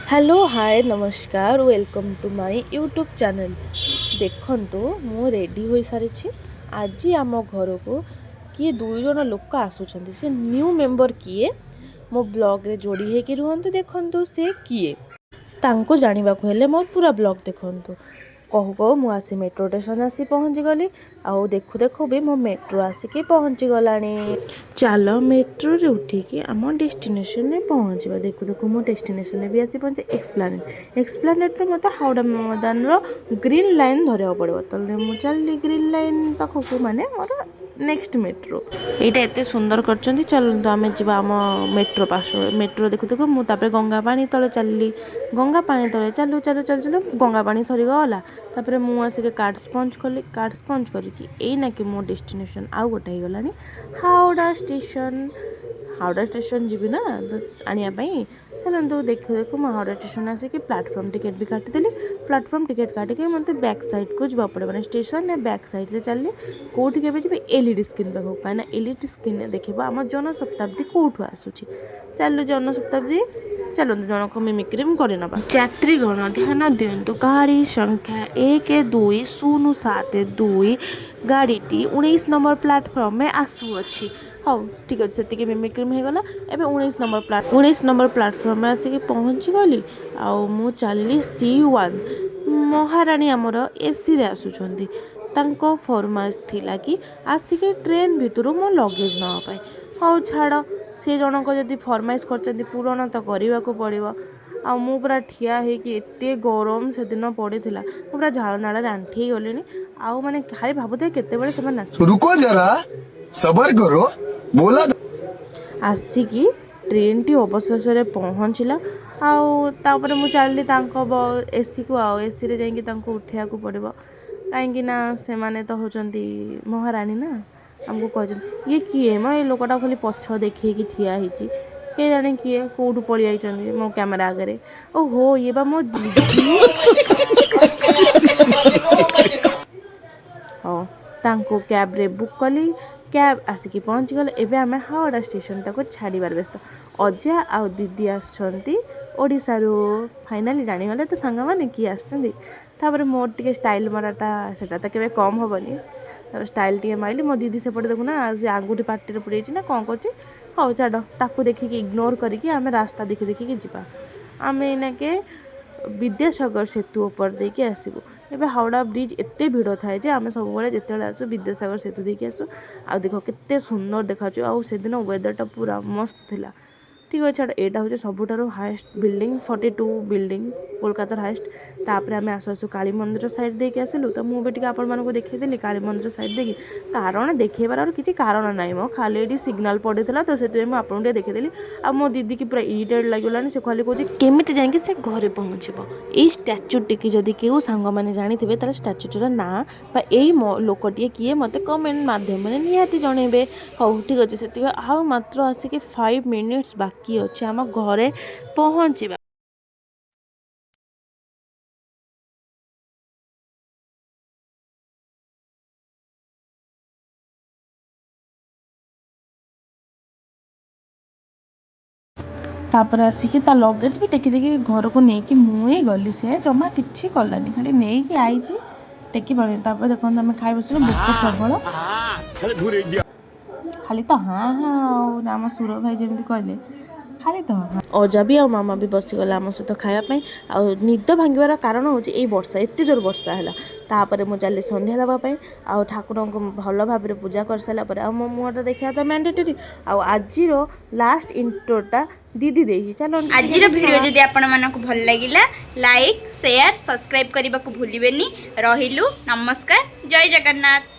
Hello hi नमस्कार welcome to my YouTube channel. देखंतु मु रेडी हो सारी आज आम घर को किए दुई जन लोक आसुचंदी से न्यू मेंबर किए मो ब्लॉग रे जोड़ी है कि रुहंतु देखंतु से किए तांको जानिबा को हेले मो पूरा ब्लॉग देखंतु। कहू कहू मु आसी मेट्रो स्टेशन आसी पहुँची गली आउ देखु देखु भी मो मेट्रो आसिकी पहुँची गलानी। चल मेट्रो रे उठिकी आम डेस्टिनेशन में पहुँचवा। देखु देखु मो डेस्टिनेशन भी आसी पहुँचे एक्सप्लानेट। एक्सप्लानेट रे मत हावड़ा मैदान रो ग्रीन लाइन धरिया पड़ो तो मु चलली ग्रीन लाइन पाखक माने मोर नेक्स्ट मेट्रो यहाँ एत सुंदर कर चलते आम जा आम मेट्रो पास मेट्रो देखु देखु मुझे गंगा पानी तले चलली गंगा पानी तले चलू चलू चलू चलू गंगा पानी सरीगला तापर मुझे कार्ड स्पंज कली कार्ड स्पंज करके एना कि मो डेस्टिनेशन आउ गोटे हो गला हावड़ा स्टेशन। हावड़ा स्टेशन जीवी ना आने चलतु देखु देखु मैं हावड़ा स्टेशन आसिक प्लाटफर्म टिकेट भी काटिदेली। प्लाटफर्म टिकेट काटिके मत बैक साइड को जब पड़े मैंने स्टेशन ने बैक साइड रे चलली कौटी के जी एलईडी स्क्रीन पाक कहीं एलईडी स्क्रीन देखो आम जनशताब्दी कौटू आसूची। चलु जनशताब्दी चलते जनक मिमिक्री करना यात्रीगण ध्यान दिंतु गाड़ी संख्या 1207 गाड़ी 19 नंबर प्लाटफर्म में आसुअछि। हाँ ठीक अच्छे से मिमिक्री होगला। एवं 19 नंबर प्लाटफर्म में आसिक पहुँची गली आउ मु चलली C1 महाराणी आमर एसी रे आसुचंदी तांको फरमाइश थिला कि आसिके ट्रेन भितर मो लगेज नापाई। हाँ छाड़ सी जनक जदि फरमाइश कर पूरण तो करने को पड़ो। आ मु पूरा ठिया होगी एत गरम से दिन पड़ी मु पूरा झाड़ नाड़ आंठी गली आउ माने खाली भावुथे केतेबेले से रुको जरा सबर करो बोला आसिकी ट्रेन टी अवशेष पहुँचला आउे मुझे चलली एसी को आउ एसी रे जाइए उठा को पड़ो कहीं से माने तो होचंदी महारानी ना आमको कहते ये किए म ये लोकटा खाली पछ देखी ठिया होती के जाने किए कौटू पलि आई मो कैमेरा आगे। ओहो ये बा मो दीदी हाँ तांको कैब रे बुक कली कैब आसिकी पहुँची गले। एबे आमे हावड़ा स्टेशन टाको छाड़बार व्यस्त अजा आउ दीदी आसछंती ओडिशारू फाइनाली जानीगले तो सांग मैंने किए आसपर मोर टे स्टाइल मराटा सेटा तो केबे कम हेनी तार स्टाइल टे माइली मो दीदी सेपटे देखुना से आंगुठी पार्टी पुरे ना कौन कर हाँ छाड़ ताकू देखिकी इग्नोर करके आमे रास्ता देखी देखिकी जीवा आम एना के विद्यासागर सेतु ऊपर देके आसबू। एबे हावड़ा ब्रिज एते भिड़ थाए जे आमे सब जिते आसू विद्यासागर सेतु देके आसू आ देख केते सुंदर देखा से दिन वेदरटा पूरा मस्त थिला। ठीक अच्छे छाड़ यहाँ हूँ सबुठार हाएस्ट बिल्डिंग 42 बिल्डिंग कोलकातार हाएस्ट। तापर आम आसु आसु काली मंदिर साइड देके आसिलु तो मुझे आपण मानक देखी काली मंदिर साइड देखी कारण देखेबार और किसी कारण ना मो खाली ये सिग्नाल पड़ता तो से मुझे देखीदेली आ मो दीदी की पूरा इरिटेट लगे से खाली कहे केमी जाकि से घरे पहुँचब। ये स्टाच्यूटी की जदि केउ सांग मैंने जानी थे स्टाच्यूटर ना यही लोकटे किए मत कमेंट मध्यम निहाती जनइबे। हाँ ठीक अच्छे से आ मात्र आसिक 5 मिनिट्स बाकी अच्छे आम घरे पहुँचवा। तापर आसिकी ता लगेज भी टेकी टेकी घर को लेकिन मुझे गली से जमा कि कलानी खाली नहीं आई टेकी पड़े। देखो आम खाई बस भोक प्रबल खाली तो हाँ हाँ आम सुर भाई जमी कहले खाली तो हाँ अजा भी आ मामा भी बसीगले आम सहित खावाई आ निद भांगार कारण हूँ ये वर्षा एत जोर वर्षा है। तापर मुझे चली संध्या देवाई आ ठाकुर को भल भाव पूजा कर सारापर आ मो मुहटा देखा तो मैंडेटरी आज लास्ट इंट्रोटा दीदी दे चलो आज वीडियो जदि आपण मानक भल लागिला लाइक शेयर सब्सक्राइब करने को भूलिबेनी। रहिलु नमस्कार जय जगन्नाथ।